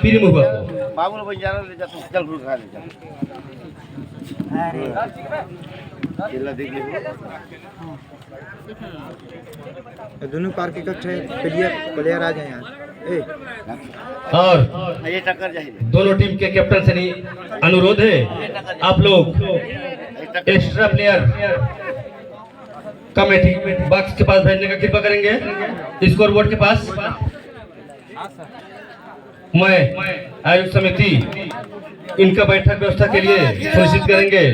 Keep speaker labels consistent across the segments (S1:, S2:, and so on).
S1: पीरी महुआ को
S2: बाबू ने बंजारा ले जा, चल गुड़ खा ले जा। केला देख ले।
S3: दोनों पार्क इकट्ठे प्लेयर आ जाए यहाँ।
S1: और
S2: ये टक्कर जाए।
S1: दोनों टीम के कैप्टन से अनुरोध है, आप लोग एक्स्ट्रा प्लेयर कमेटी बॉक्स के पास भेजने का कृपा करेंगे, स्कोर बोर्ड के पास। मैं आयोजक समिति इनका बैठक व्यवस्था के लिए सुनिश्चित करेंगे।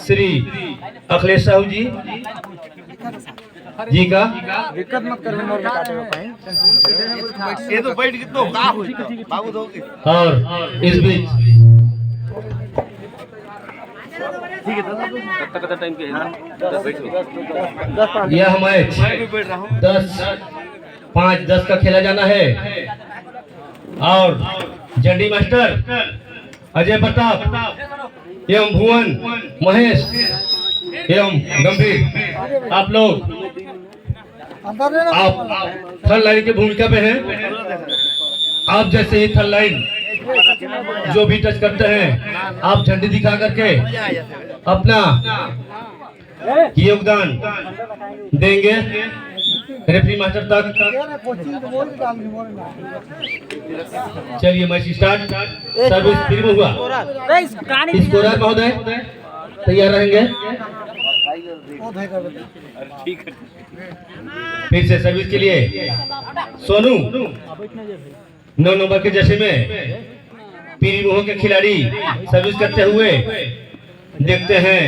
S1: श्री अखिलेश साहू जी का
S3: दिक्कत मत कर, और काटेगा पाएं।
S2: ये तो बैठ कितना बाबू दोगे।
S1: और इस बीच यह मैच 5-10 का खेला जाना है। और जंडी मास्टर अजय प्रताप एवं भुवन महेश एवं गंभीर, आप लोग आप थर्ड लाइन की भूमिका पे हैं। आप जैसे ही थर्ड लाइन जो भी टच करते हैं, आप झंडी दिखा करके अपना योगदान देंगे रेफरी मास्टर तक। चलिए मैच स्टार्ट। सर्विस फिर हुआ। स्कोरर महोदय तैयार रहेंगे। फिर से सर्विस के लिए सोनू 9 नंबर के जर्सी में पीरी मोह के खिलाड़ी सर्विस करते हुए देखते हैं।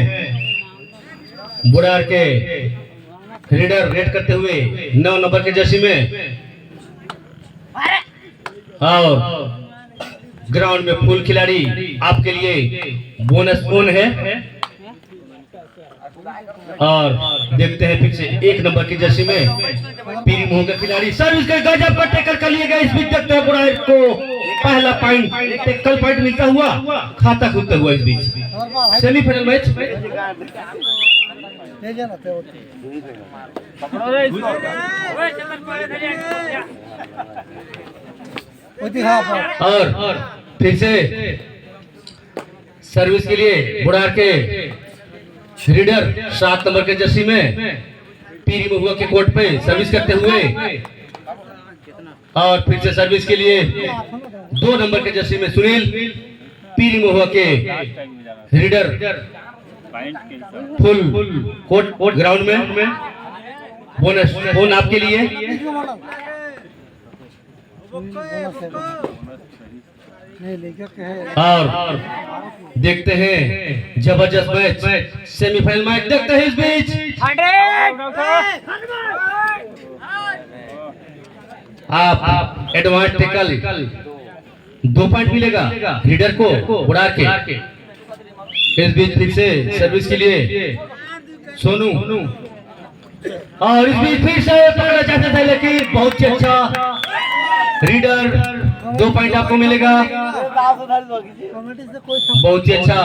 S1: बुढ़ार के रीडर रेड करते हुए 9 नंबर के जर्सी में। और ग्राउंड में फुल खिलाड़ी आपके लिए बोनस बोन है। और देखते हैं फिर से 1 नंबर की जर्सी में पीरी मोह का खिलाड़ी सर्विस का गजब का टैकल कर लिया गया। इस बीच देखते हैं बुढ़ार को पहला पॉइंट, टैकल पॉइंट मिलता हुआ, खाता खुलता हुआ। इस बीच सेमीफाइनल मैच और फिर से सर्विस के लिए बुढ़ार के रीडर 7 नंबर के जर्सी में पीरी महुआ के कोर्ट पे सर्विस करते हुए। और फिर से सर्विस के लिए 2 नंबर के जर्सी में सुनील पीरी महुआ के रीडर फुल कोर्ट ग्राउंड में। बोनस बोन आपके लिए। और देखते हैं जबरदस्त मैच, सेमीफाइनल मैच देखते हैं। इस बीच आप एडवांस टैकल 2 पॉइंट मिलेगा लीडर को बुढ़ार के। इस बीच फिर से सर्विस के लिए सोनू। और इस बीच फिर से पकड़ा चाहता था, लेकिन बहुत ही अच्छा रीडर 2 पॉइंट आपको मिलेगा। बहुत ही अच्छा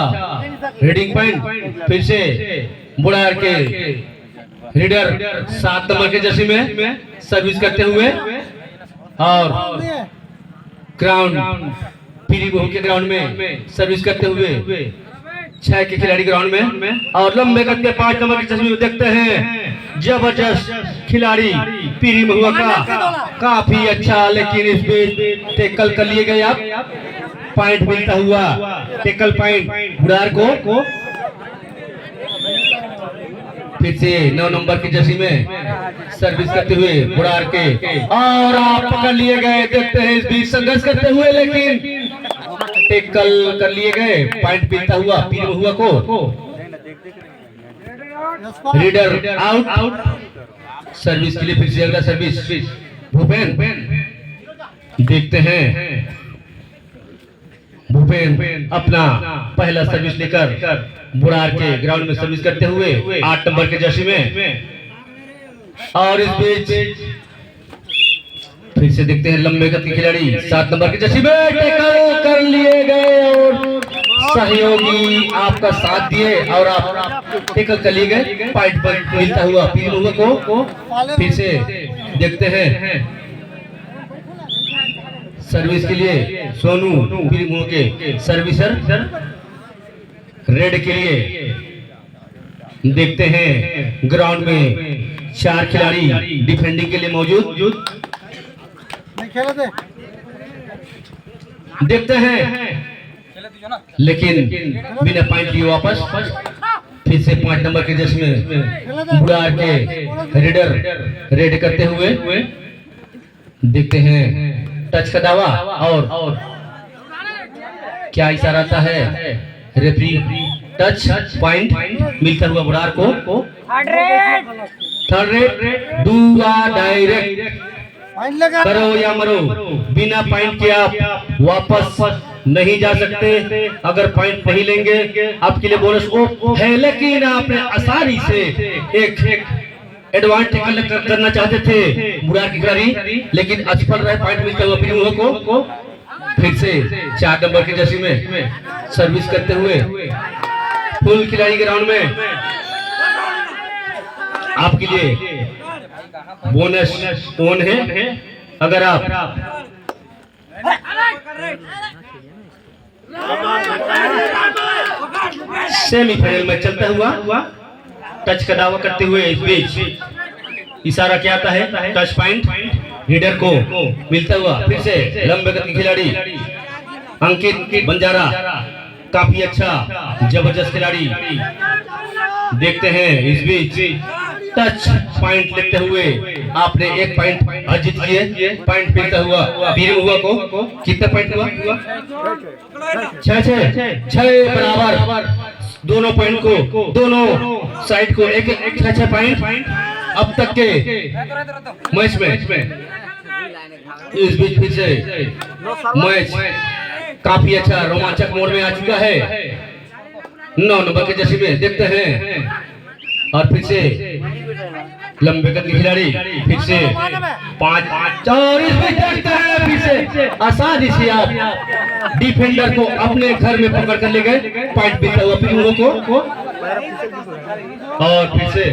S1: रीडिंग पॉइंट फिर से बुढ़ार के रीडर 7 नंबर के जर्सी में सर्विस करते हुए। और ग्राउंड पीरी मोह के ग्राउंड में सर्विस करते हुए 6 के खिलाड़ी ग्राउंड में। और लंबे कद के 5 नंबर की तस्वीर देखते हैं। जबरदस्त खिलाड़ी पीरी महुआ का, काफी अच्छा, लेकिन इस बीच टैकल कर लिए गए। आप पॉइंट मिलता हुआ, टैकल पॉइंट बुढ़ार को। फिर से 9 नंबर की जर्सी में सर्विस करते हुए बुढ़ार के। और आप पकड़ लिए गए, देखते हैं इस बीच संघर्ष करते हुए, लेकिन टैकल कर लिए गए। पॉइंट मिलता हुआ पीरी महुआ को। Reader out. सर्विस के लिए फिर से अगला सर्विस भूपेन। देखते हैं भूपेन अपना पहला सर्विस लेकर बुढ़ार के ग्राउंड में सर्विस करते हुए 8 नंबर के जर्सी में। और इस बीच फिर से देखते हैं लंबे कद के खिलाड़ी 7 नंबर की जर्सी में टैकल कर लिए गए। और सहयोगी आपका साथ दिए और आप टैकल कर लिए गए। पॉइंट पर मिलता हुआ पीरी महुआ को। फिर से देखते हैं सर्विस के लिए सोनू पीरी के सर्विसर रेड के लिए देखते हैं ग्राउंड में 4 खिलाड़ी डिफेंडिंग के लिए मौजूद। देखते हैं लेकिन बिना पॉइंट लिए वापस फिर से 5 नंबर के जर्सी में बुढ़ार के रेडर रेड करते हुए देखते हैं टच का दावा और क्या इशारा आता है रेफरी टच पॉइंट मिलता हुआ बुढ़ार को थर्ड रेड दूसरा डायरेक्ट करो या मरो बिना पॉइंट के आप वापस नहीं जा सकते। अगर पॉइंट नहीं लेंगे आपके लिए बोनस है, लेकिन आपने आसानी से एक एडवांटेज करना चाहते थे बुढ़ार की खिलाड़ी, लेकिन असफल रहे। पॉइंट मिलता हुआ पीरी को फिर से 4 नंबर के जर्सी में सर्विस करते हुए फुल खिलाड़ी ग्राउंड में आपके लिए बोनस ऑन है। अगर आप सेमीफाइनल में चलता हुआ टच का दावा करते हुए इस बीच इशारा क्या आता है टच पॉइंट रीडर को मिलता हुआ फिर से लंबे कद के खिलाड़ी अंकित बंजारा काफी अच्छा जबरदस्त खिलाड़ी। देखते हैं इस बीच टच पॉइंट लेते हुए आपने 1 पॉइंट अर्जित किए। पॉइंट मिलता हुआ पीरी हुआ को कितना पॉइंट हुआ 6 बराबर। दोनों पॉइंट को दोनों साइड को एक 6 पॉइंट अब तक के मैच में। इस बीच फिर से मैच काफी अच्छा रोमांचक मोड में आ चुका है। 9 नंबर के जर्सी में देखते हैं और फिर से लंबे कद के खिलाड़ी फिर से 5 और इस बीच देखते हैं फिर से आसानी से आप डिफेंडर को अपने घर में पकड़ कर ले गए। पॉइंट मिलता हुआ पीरी को और फिर से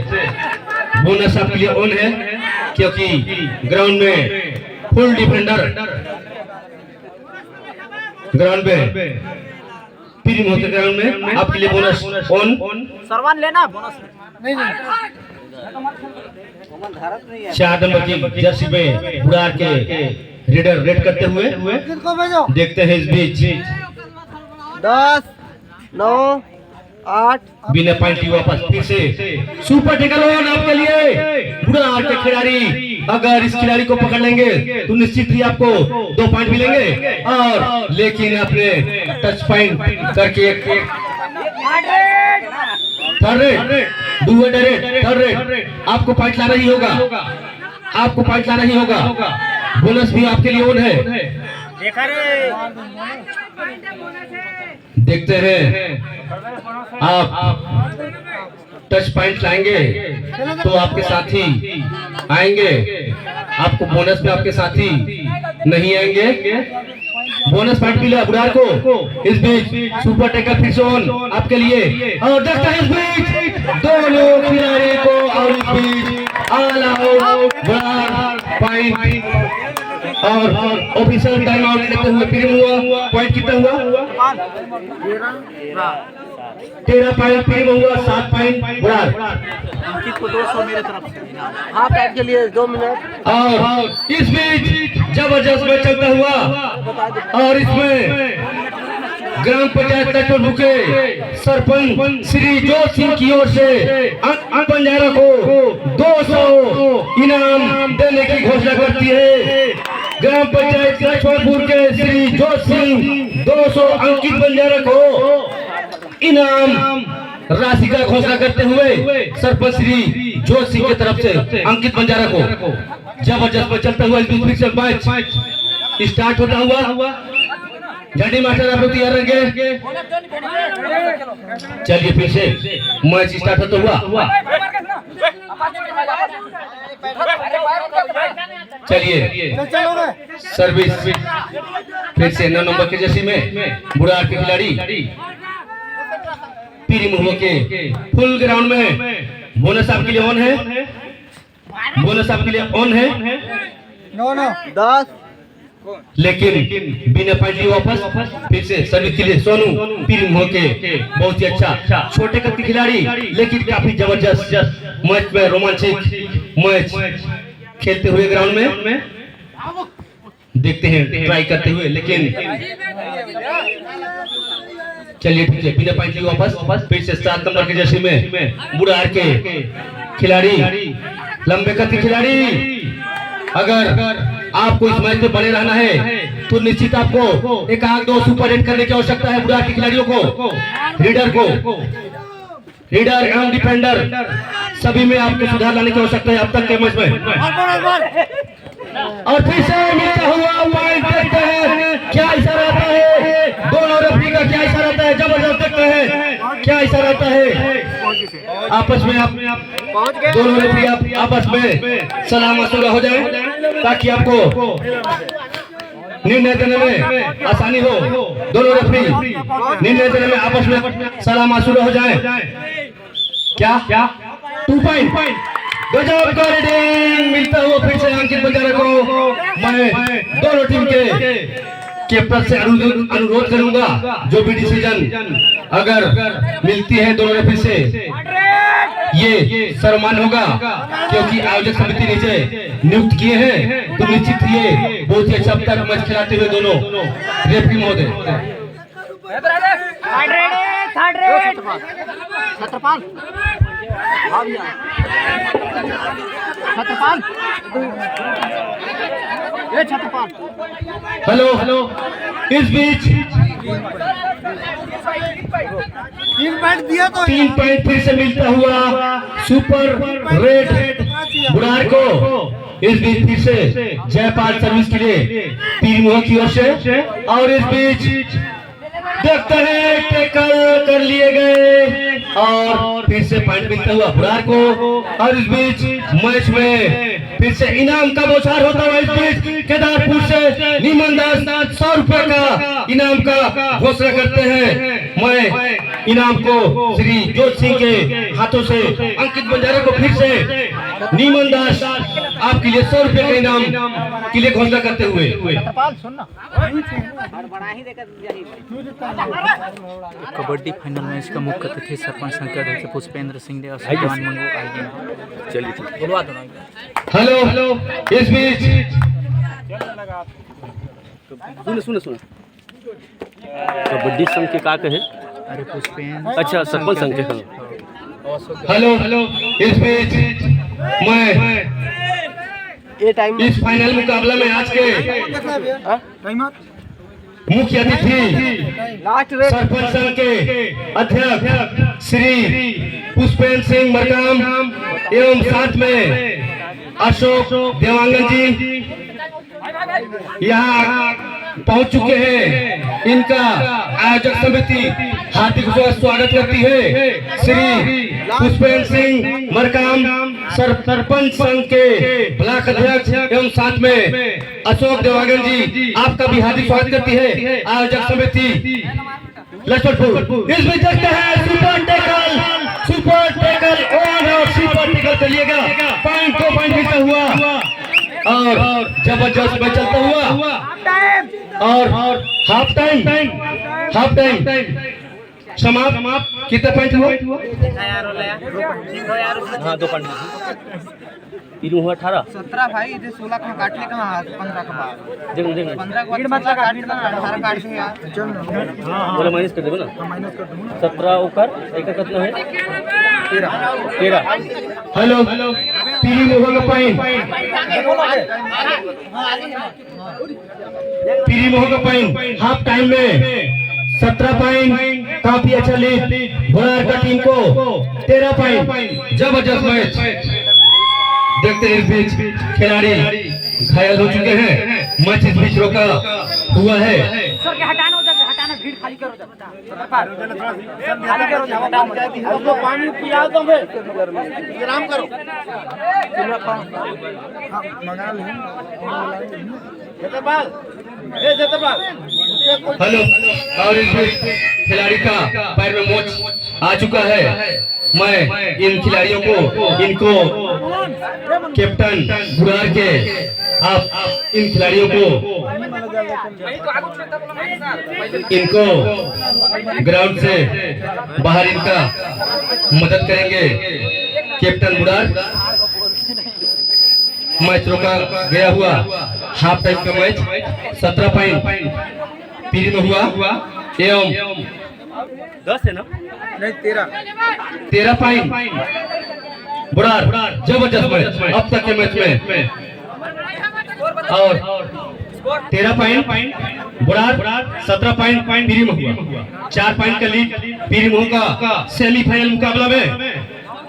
S1: बोनस आपके लिए ऑन है, क्योंकि ग्राउंड में फुल डिफेंडर ग्राउंड में पीरी मोहते ग्राउंड में आपके लिए बोनस ऑन।
S3: सरवान लेना बोनस नहीं
S1: 4 नंबर की जर्सी में बुढ़ार के रीडर रेड करते हुए देखते हैं इस बीच
S3: 10 9 8
S1: बिना पॉइंट की वापस फिर से सुपर टेकल ऑन आपके लिए बुढ़ार के खिलाड़ी। अगर इस खिलाड़ी को पकड़ लेंगे तो निश्चित ही आपको 2 पॉइंट मिलेंगे, और लेकिन आपने टच पॉइंट करके थर्ड रेड आपको पॉइंट लाना ही होगा, आपको पॉइंट लाना ही होगा। बोनस भी आपके लिए ऑन है। देखते हैं आप टच पॉइंट लाएंगे तो आपके साथी आएंगे, आपको बोनस में आपके साथी नहीं आएंगे। बोनस पॉइंट मिला बुढ़ार को। इस बीच सुपर टेकर फिर से ऑन आपके लिए, और देखते हैं इस बीच दोनों खिलाड़ी को, और इस बीच ऑल आउट बुढ़ार पॉइंट और ऑफिशियल टाइम आउट लेते हुए पीरी हुआ। पॉइंट कितना हुआ 13 पॉइंट पीरी हुआ, 7 पॉइंट बुढ़ार।
S3: अंकित को 200 मेरे तरफ से हाफ टाइम के लिए 2 मिनट।
S1: और इस बीच जबरदस्त मैच चलता हुआ, और इसमें ग्राम पंचायत तक रुके सरपंच श्री जोत सिंह की ओर से बंजारा को 200 इनाम देने की घोषणा करती है। ग्राम पंचायत लक्ष्मणपुर के श्री जोत सिंह 200 अंकित बंजारा को इनाम राशि का घोषणा करते हुए सरपंच श्री जोत सिंह की तरफ से अंकित बंजारा को जबरदस्त में चलता हुआ मैच स्टार्ट होता हुआ। झंडी मास्टर आप लोग तैयार रहेंगे। चलिए फिर से मैच स्टार्ट होता हुआ। चलिए सर्विस फिर से 9 नंबर के जर्सी में बुढ़ार के खिलाड़ी पीरी मुहुआ के फुल ग्राउंड में। बोनस आपके लिए ऑन है, बोनस आपके लिए ऑन है।
S3: 10
S1: लेकिन बिना पॉइंट लिए वापस फिर से सर्विस के लिए सोनू पीर होके बहुत ही अच्छा छोटे कद के खिलाड़ी लेकिन काफी जबरदस्त मैच में रोमांचक मैच खेलते हुए ग्राउंड में देखते हैं ट्राई करते हुए, लेकिन चलिए ठीक है बिना पॉइंट लिए वापस फिर से 7 नंबर के जर्सी में बुढ़ार के खिलाड़ी लंबे कद के खिलाड़ी। अगर आपको इस मैच में बने रहना है तो निश्चित आपको एक आग 2 सुपर हिट करने की आवश्यकता है बुढ़ार के खिलाड़ियों को, रीडर एवं डिफेंडर सभी में आपको सुधार लाने की आवश्यकता है अब तक के मैच में। और फिर से मिलता हुआ पॉइंट देखते हैं क्या इशारा आता है, दोनों रेफरी का क्या इशारा आता है, जबरदस्त देखते हैं क्या इशारा आता है। आपस में आप दोनों रेफरी आपस में सलाह मशवरा हो जाए ताकि आपको निर्णय देने में आसानी हो। दोनों रेफरी निर्णय देने में आपस में सलाह मशवरा हो जाए। क्या 2 पॉइंट गजब का रेडिंग मिलता हुआ फिर से अंकित बंजारे को। मैं दोनों टीम के कैप्टन से अनुरोध करूंगा जो भी डिसीजन अगर मिलती है दोनों रेफरी से ये सम्मान होगा क्योंकि आयोजक समिति नीचे नियुक्त किए हैं तो निश्चित ये बहुत ही अच्छा तक मैच खिलाते हुए दोनों रेफरी महोदय। हेलो इस बीच
S3: 3 पॉइंट दिया तो
S1: 3 पॉइंट फिर से मिलता हुआ सुपर रेड बुढ़ार को। इस बीच फिर से जयपाल सर्विस के लिए पीर मोह की ओर से और इस बीच देखते हैं टैकल कर लिए गए और फिर से पॉइंट मिलता हुआ बुढ़ार को। और इस बीच मैच में फिर से इनाम का बौछार होता हुआ इस बीच केदारपुर से नीमन दास 100 रुपए का इनाम का घोषणा करते हैं। मैं इनाम को श्री जोत सिंह के हाथों से अंकित बंजारे को फिर से नीमन दास आपके लिए 100 रुपए का इनाम के लिए घोषणा करते हुए।
S4: कबड्डी फाइनल मैच का मुख्य अतिथि सरपंच संघ के अध्यक्ष पुष्पेंद्र सिंह ने और मंगू आएगी। चलिए बुलवा दो।
S1: हेलो इस बीच
S5: सुनो कबड्डी संघ के का कहे,
S4: अरे पुष्पेंद्र
S5: अच्छा सरपंच संघ के।
S1: हेलो इस बीच मैं इस फाइनल मुकाबला में आज के मुख्य अतिथि सरपंच संघ के अध्यक्ष श्री पुष्पेंद्र सिंह मरकाम एवं साथ में अशोक देवांगन जी यहाँ पहुंच चुके हैं। इनका आयोजक समिति हार्दिक स्वागत करती है। श्री पुष्पेंद्र सिंह मरकाम सरपंच संघ के ब्लॉक अध्यक्ष एवं साथ में अशोक देवांगन जी आपका भी हार्दिक स्वागत करती है आयोजक समिति लक्ष्मणपुर। इस बीच देखते हैं सुपर टैकल और सुपर टैकल चलिएगा पॉइंट 2 पॉइंट मिलता हुआ और जबरदस्त में चलता हुआ और हाफ टाइम समाप्त। कितने पॉइंट हुआ?
S5: हाँ 2 पॉइंट तीनों हुआ 18
S3: 17 भाई इधर 16 का काट ले कहां 15 का बाद
S5: देखो
S3: 15 का मतलब काट देना 18 काट से यार
S5: बोला माइनस कर देबो ना।
S3: माइनस कर दूंगा
S5: 17 ऊपर एक का कितना है 13।
S1: हेलो पीली मोहर का पॉइंट पीली मोहर का पॉइंट हाफ टाइम में 17 पॉइंट काफी अच्छा लीड बुढ़ार का टीम को 13 पॉइंट। जबरदस्त मैच देखते हैं। इस बीच खिलाड़ी घायल हो चुके हैं। मैच इस बीच रोका हुआ है।
S3: सर के हटाना हो जाए हटाना भीड़ खाली करो खाली करो हमको पानी पिया दो आराम करो मंगा ले
S1: हेलो और इस बीच खिलाड़ी का पैर में मोच आ चुका है। मैं इन खिलाड़ियों को इनको कैप्टन बुढ़ार के आप इन खिलाड़ियों को इनको ग्राउंड से बाहर इनका मदद करेंगे कैप्टन मुरार। मैच रोका गया हुआ हाफ टाइम का मैच 17 पॉइंट पीरी में हुआ एवं
S5: 10 है ना?
S3: नहीं
S1: 13 पॉइंट बुरार। जबरदस्त मैच अब तक के मैच में और 13 पॉइंट बुरार 17 पॉइंट पीरी में हुआ। 4 पॉइंट का लीड पीरी में का सेमीफाइनल मुकाबला में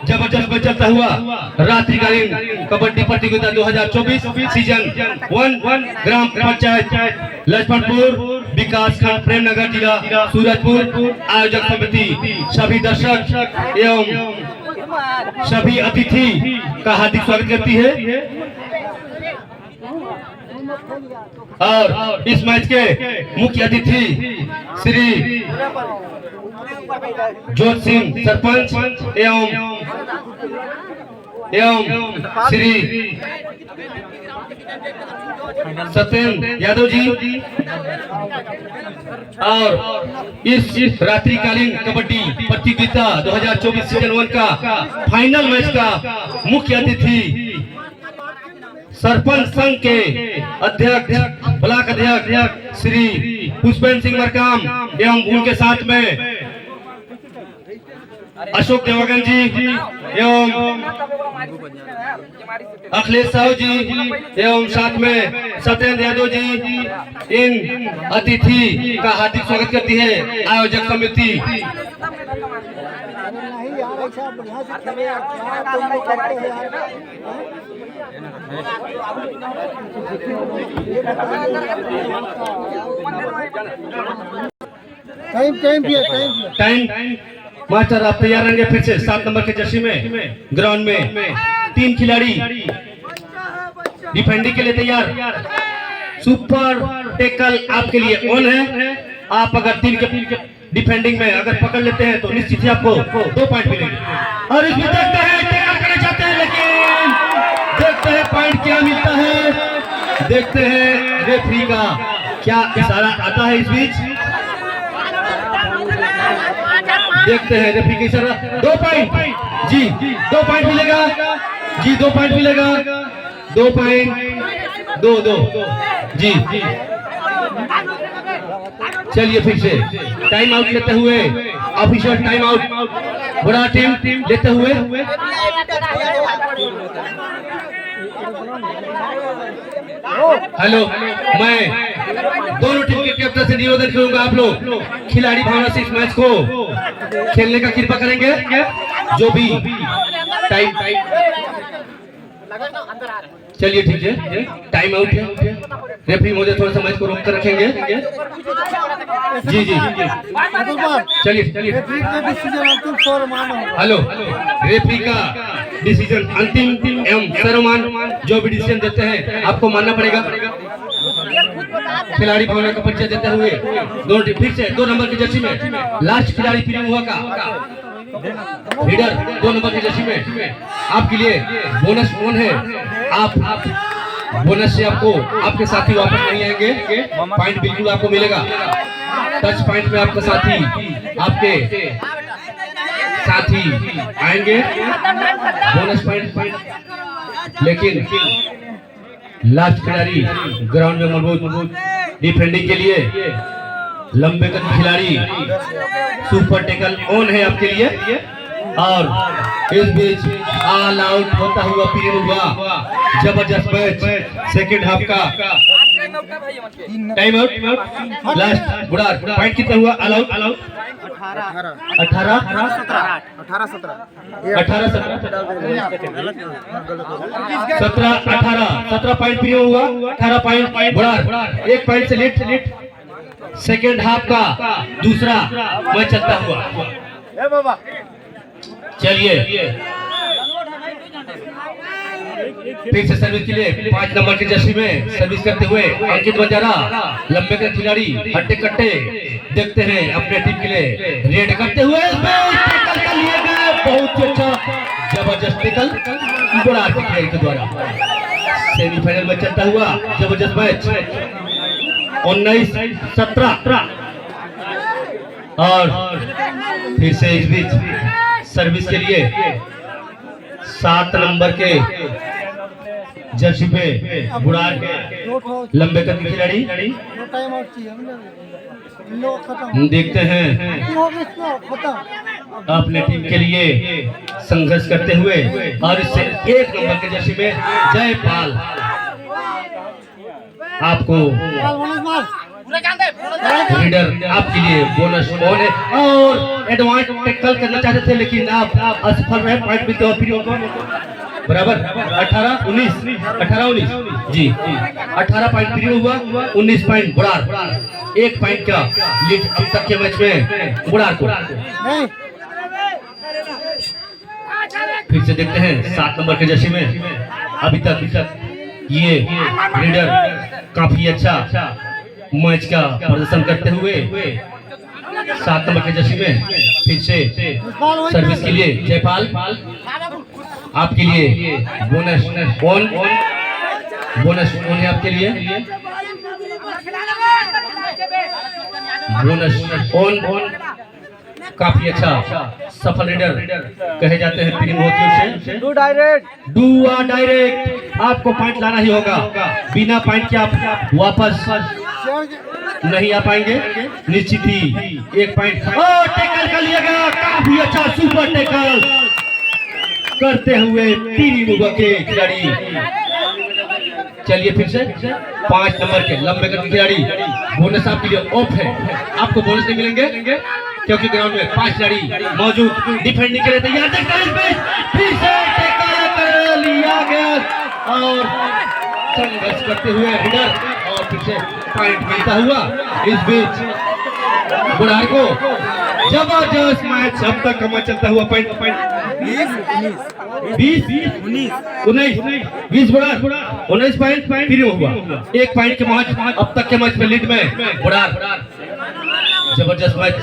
S1: जबरदस्त मैच चलता हुआ रात्रिकालीन कबड्डी प्रतियोगिता 2024 सीजन 1 ग्राम पंचायत लक्ष्मणपुर विकास खंड प्रेमनगर जिला सूरजपुर। आयोजक समिति सभी दर्शक एवं सभी अतिथि का हार्दिक स्वागत करती है और इस मैच के मुख्य अतिथि श्री जोत सिंह सरपंच एवं श्री सत्येंद्र यादव जी और इस रात्रिकालीन कबड्डी प्रतियोगिता 2024 सीजन 1 का फाइनल मैच का मुख्य अतिथि सरपंच संघ के अध्यक्ष ब्लॉक अध्यक्ष श्री पुष्पेंद्र सिंह मरकाम एवं उनके साथ में अशोक देवगन जी एवं अखिलेश साहू जी एवं साथ में सत्येंद्र यादव जी इन अतिथि का हार्दिक स्वागत करती है आयोजक समिति। टाइम मास्टर आप तैयार रहेंगे फिर से 7 नंबर के जर्सी में ग्राउंड में 3 खिलाड़ी डिफेंडिंग के लिए तैयार। सुपर टेकल आपके लिए ऑन है। आप अगर 3 के डिफेंडिंग में अगर पकड़ लेते हैं तो निश्चित ही आपको 2 पॉइंट मिलेंगे। और इसमें देखते हैं टेकल करना चाहते हैं लेकिन देखते हैं पॉइंट क्या मिलता है। देखते हैं रेफरी का क्या इशारा आता है इस बीच। देखते हैं रेफरी का इशारा। 2 पॉइंट जी 2 पॉइंट मिलेगा जी 2 पॉइंट मिलेगा 2 पॉइंट 2 जी। चलिए फिर से टाइम आउट लेते हुए ऑफिशियल टाइम आउट बड़ा टीम लेते हुए हेलो मैं दोनों टीम के कैप्टन से निवेदन करूंगा आप लोग खिलाड़ी भावना से इस मैच को खेलने का कृपा करेंगे। जो भी टाइम चलिए ठीक है टाइम आउट है। रेफरी मुझे थोड़ा सा मैच को रोक कर रखेंगे। जी चलिए हेलो रेफरी का डिसीजन अंतिम एवं सर्वमान्य जो भी डिसीजन देते हैं आपको मानना पड़ेगा। खिलाड़ी भावना का परिचय देते हुए दोनों फिर से 2 नंबर की जर्सी में लास्ट खिलाड़ी पीएम हुआ का लीडर 2 नंबर की जर्सी में आपके लिए बोनस ऑन है। आप बोनस से आपको आपके साथी वापस नहीं आएंगे। पॉइंट बिल्कुल आपको मिलेगा। टच पॉइंट में आपका आपके साथी आएंगे बोनस पॉइंट। लेकिन लास्ट खिलाड़ी ग्राउंड में मौजूद डिफेंडिंग के लिए लंबे कद खिलाड़ी सुपर टेकल ऑन है आपके लिए। और इस बीच ऑल आउट होता हुआ पीरियड हुआ जबरदस्त मैच सेकंड हाफ का time out last Budhar point कितना हुआ ऑल आउट 18 17 पॉइंट पीरियड हुआ 18 पॉइंट बुढ़ार 1 पॉइंट से लीड सेकेंड हाफ का दूसरा मैच चलता हुआ। चलिए फिर से सर्विस के लिए 5 नंबर की जर्सी में सर्विस करते हुए अंकित बंजारा लंबे के खिलाड़ी हट्टे कट्टे देखते हैं अपने टीम के लिए रेड करते हुए बहुत ही अच्छा जबरदस्त टेकल बुढ़ार के द्वारा सेमीफाइनल में चलता हुआ जबरदस्त मैच 19-17 और फिर से इस बीच सर्विस के लिए 7 नंबर के जर्सी पे बुढ़ार के लंबे कद की खिलाड़ी देखते हैं अपने टीम के लिए संघर्ष करते हुए और इससे 1 नंबर के जर्सी में जयपाल आपको लीडर आपके लिए बोनस बॉल है और एडवांस टैकल करना चाहते थे लेकिन आप असफल रहे। पॉइंट मिलते हो बराबर 18-19 जी 18 पॉइंट पीरियड हुआ 19 पॉइंट बुढ़ार 1 पॉइंट का लीड अब तक के मैच में बुढ़ार को। फिर से देखते हैं 7 नंबर के जर्सी में अभी तक ये लीडर काफी अच्छा मैच का प्रदर्शन करते हुए 7 नंबर के जर्सी में फिर से सर्विस के लिए जयपाल आपके लिए बोनस ऑन है आपके लिए बोनस ऑन काफी अच्छा सफल रीडर कहे जाते हैं प्रीम होती से। डू डायरेक्ट आपको पॉइंट लाना ही होगा, बिना पॉइंट के आप वापस नहीं आ पाएंगे निश्चित ही। 1 पॉइंट टैकल कर लिया गया, काफी अच्छा सुपर टैकल करते हुए पीरी मुगा के खिलाड़ी। चलिए फिर से 5 नंबर के लंबे कद के खिलाड़ी बोनस आपके लिए ऑफ है, आपको बोनस नहीं मिलेंगे क्योंकि ग्राउंड में 5 खिलाड़ी मौजूद डिफेंडिंग के लिए तैयार। फिर से टैकल कर लिया गया और संघर्ष करते हुए रीडर और फिर से पॉइंट मिलता हुआ। इस बीच बुढ़ार को जबरदस्त मैच अब तक का मैच चलता हुआ। पॉइंट 20 बुढ़ार 19 पॉइंट फिर हुआ 1 पॉइंट के मैच अब तक के मैच में लीड में बुढ़ार। जबरदस्त मैच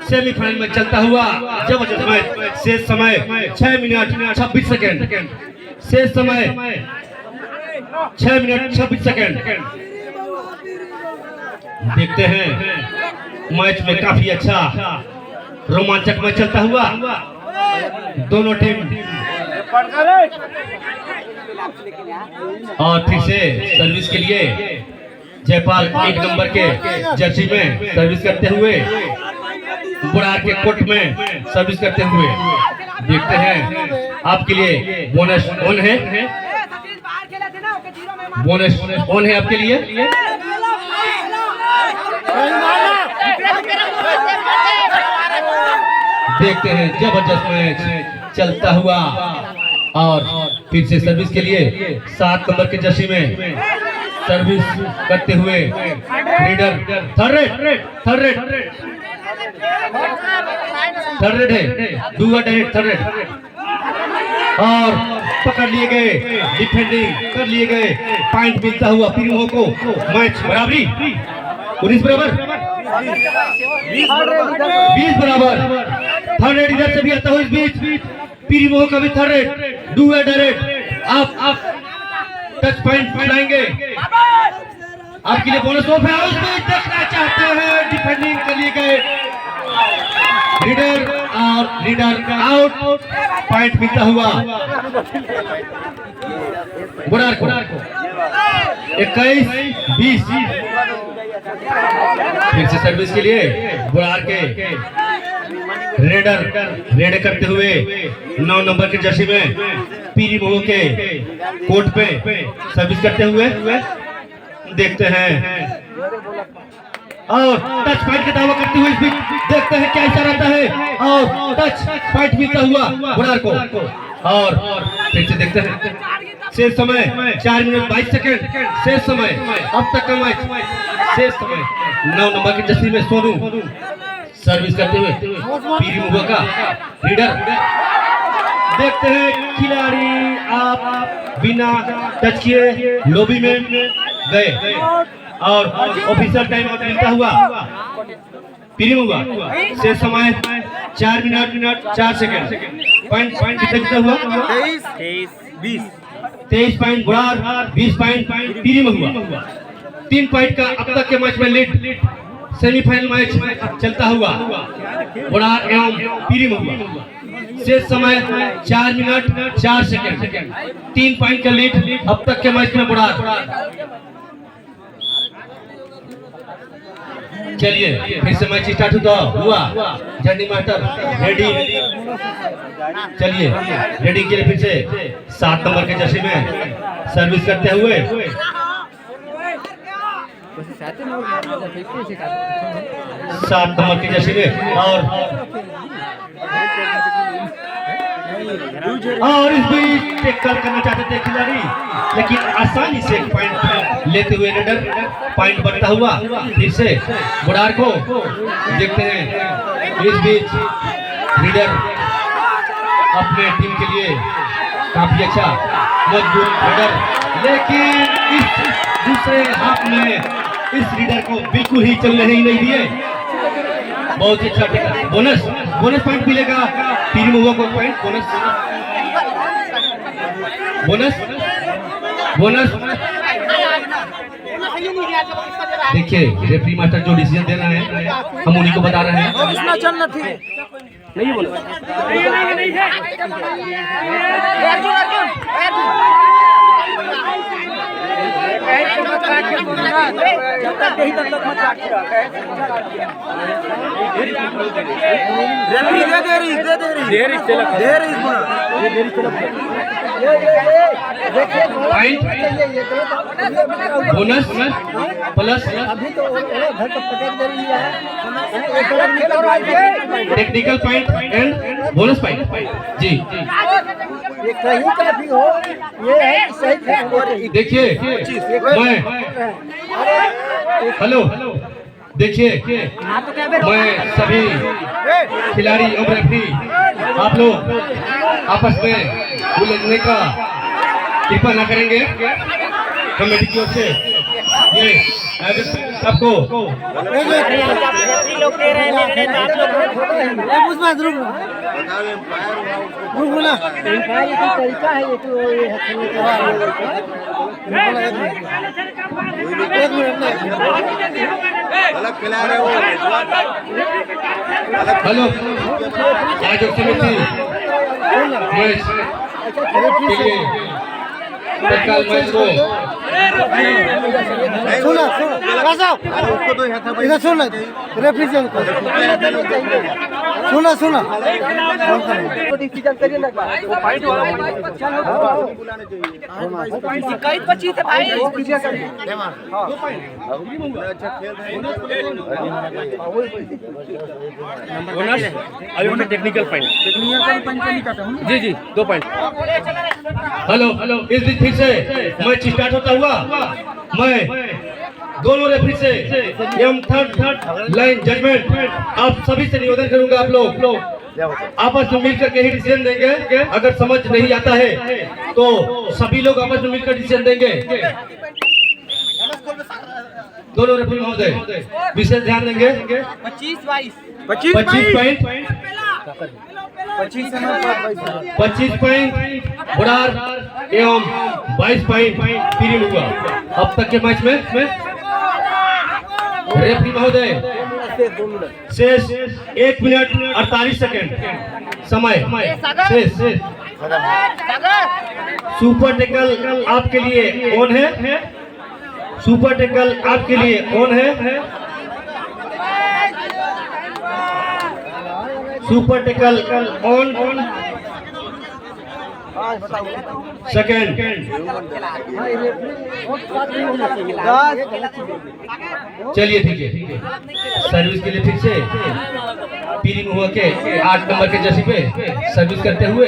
S1: सेमीफाइनल में चलता हुआ, जबरदस्त मैच। शेष समय 6 मिनट 26 सेकंड, शेष समय 6 मिनट 26 सेकंड। देखते हैं मैच में काफी अच्छा रोमांचक मैच चलता हुआ। दोनों टीम और फिर से सर्विस के लिए जयपाल 1 नंबर के जर्सी में सर्विस करते हुए बुढ़ार के कोर्ट में सर्विस करते हुए। देखते हैं आपके लिए बोनस ऑन है, बोनस ऑन है आपके लिए। देखते हैं जबरदस्त मैच चलता हुआ और फिर से सर्विस के लिए 7 नंबर के जर्सी में सर्विस करते हुए रीडर थर्ड रेड है, दूसरा डायरेक्ट थर्ड रेड और पकड़ लिए गए, डिफेंडिंग कर लिए गए। पॉइंट मिलता हुआ पीरियो को। मैच बराबरी 19 बराबर 20 बराबर। थर्ड रेड इधर से भी आता हुआ इस बीच पीरियो का भी थर्ड रेड, दूसरा डायरेक्ट आप टच पॉइंट लाएंगे आपके लिए बोनस ऑफ है। उस बीच देखना चाहते हैं डिफेंडिंग कर लिए गए रीडर और रीडर आउट। पॉइंट मिलता हुआ बुढ़ार को 21-20। फिर से सर्विस के लिए बुढ़ार के रेड करते हुए 9 नंबर के जर्सी में पीरी मोह के कोर्ट पे सर्विस करते हुए। देखते हैं और टच पॉइंट का दावा करते हुए इस बीच देखते हैं क्या इशारा आता है और टच पॉइंट मिलता हुआ बुढ़ार को। और फिर से देखते हैं शेष समय 4 मिनट 22 सेकंड, शेष समय अब तक का मैच। शेष समय 9 नंबर के जर्सी में सोनू सर्विस करते हुए पीरी मुआ का लीडर। देखते हैं खिलाड़ी आप बिना टच किए लॉबी में गए और ऑफिशियल टाइम आउट मिलता हुआ पीरी मुआ। शेष समय 4 मिनट 4 सेकंड। पॉइंट कितना हुआ 23 पॉइंट बुढ़ार, 20 पॉइंट पीरी मुआ। 3 पॉइंट का अब तक के मैच में लीड सेमीफाइनल मैच चलता हुआ बुढ़ार एवं पीरी महुआ शेष समय 4 मिनट 4 सेकंड 3 पॉइंट का लीड अब तक के मैच में बुढ़ार। चलिए फिर से मैच स्टार्ट हुआ झंडी मास्टर रेडी। चलिए रेडी के लिए फिर से 7 नंबर के जर्सी में सर्विस करते हुए 7 नंबर की जर्सी में और इस बीच टैकल करना चाहते थे खिलाड़ी, लेकिन आसानी से पॉइंट लेते हुए रेडर पॉइंट बनता हुआ फिर से बुढ़ार को देखते हैं। इस बीच रीडर अपने टीम के लिए काफी अच्छा मजबूत रेडर, लेकिन इस दूसरे हाफ में इस रीडर को बिल्कुल ही चलने ही नहीं दिए। बहुत ही अच्छा बोनस पॉइंट मिलेगा पीरी महुआ को, पॉइंट बोनस। देखिए रेफरी मास्टर जो डिसीजन दे रहे हैं हम उन्हीं को बता रहे हैं। नहीं बोलो bonus plus technical point and bonus point जी।
S3: काफी हो ये है सही।
S1: देखिए मैं हेलो देखिए मैं सभी खिलाड़ी और रेफरी आप लोग आपस में उलझने का कृपा न करेंगे। कमेटी की ओर से ये सबको
S3: तरीका है ये तो
S1: हेलो आयोजक समिति के लिए तत्काल मैच को
S3: सुना रेफरी सुना डिसीजन करिए ना
S1: टेक्निकल पॉइंट जी 2 पॉइंट। हेलो इस बीच फिर से मैच स्टार्ट होता हुआ मैं दोनों रेफरी से एवं थर्ड लाइन जजमेंट आप सभी से निवेदन करूंगा आप लोग आपस में मिलकर के ही डिसीजन देंगे। अगर समझ नहीं आता है तो सभी लोग आपस में मिलकर डिसीजन देंगे। दोनों रेफरी महोदय विशेष ध्यान देंगे। 25 पॉइंट 25 पॉइंट बुढ़ार एवं 22 पॉइंट पीरी महुआ। अब तक के मैच में रेफरी महोदय शेष 1 मिनट 48 सेकंड समय शेष। सुपर टैकल आपके लिए ऑन है, सुपर टैकल आपके लिए ऑन है। Super tackle on second. चलिए ठीक है सर्विस के लिए फिर से पीरी महुआ के 8 नंबर के जर्सी पे सर्विस करते हुए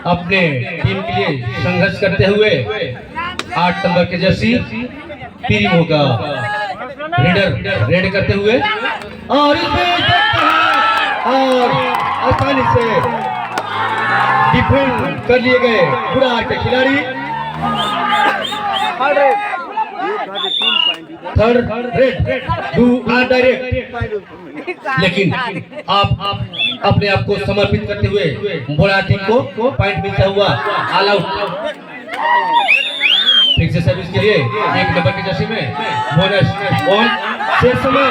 S1: अपने टीम के लिए संघर्ष करते हुए 8 नंबर के जर्सी पीरी महुआ का रेड करते हुए और आसानी से डिफेंड कर लिए गए बुढ़ार के खिलाड़ी। थर्ड रेड डायरेक्ट, लेकिन आप अपने आप को समर्पित करते हुए बुढ़ार टीम को पॉइंट मिलता हुआ ऑल आउट। फिर से सर्विस के लिए 1 नंबर की जर्सी में बोनस ऑन शेष समय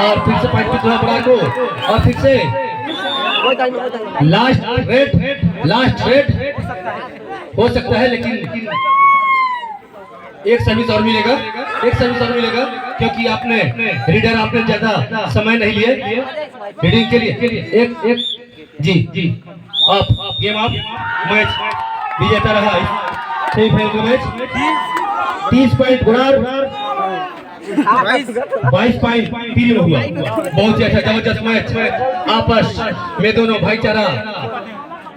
S1: और फिर से पॉइंट पे बुलार को और फिर से लास्ट रेड हो सकता है, लेकिन एक सर्विस और मिलेगा, क्योंकि आपने रीडर आपने ज्यादा समय नहीं लिए रीडिंग के लिए। एक जी आप गेम आप मैच विजेता रहा सेमीफाइनल का मैच 30 पॉइंट बुलार 22 पॉइंट पीली में हुआ। बहुत ही अच्छा जबरदस्त मैच आपस में दोनों भाईचारा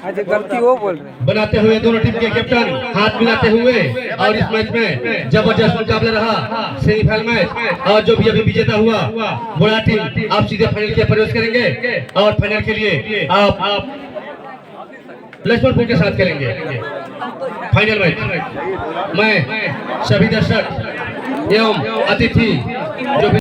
S3: गलती वो बोल रहे हैं
S1: बनाते हुए दोनों टीम के कैप्टन हाथ मिलाते हुए, और इस मैच में जबरदस्त मुकाबला रहा सेमीफाइनल मैच। और जो भी अभी विजेता हुआ बुढ़ा टीम आप सीधे फाइनल के प्रवेश करेंगे और फाइनल के लिए आप लक्ष्मणपुर के साथ खेलेंगे फाइनल मैच। मैं सभी दर्शक एवं अतिथि जो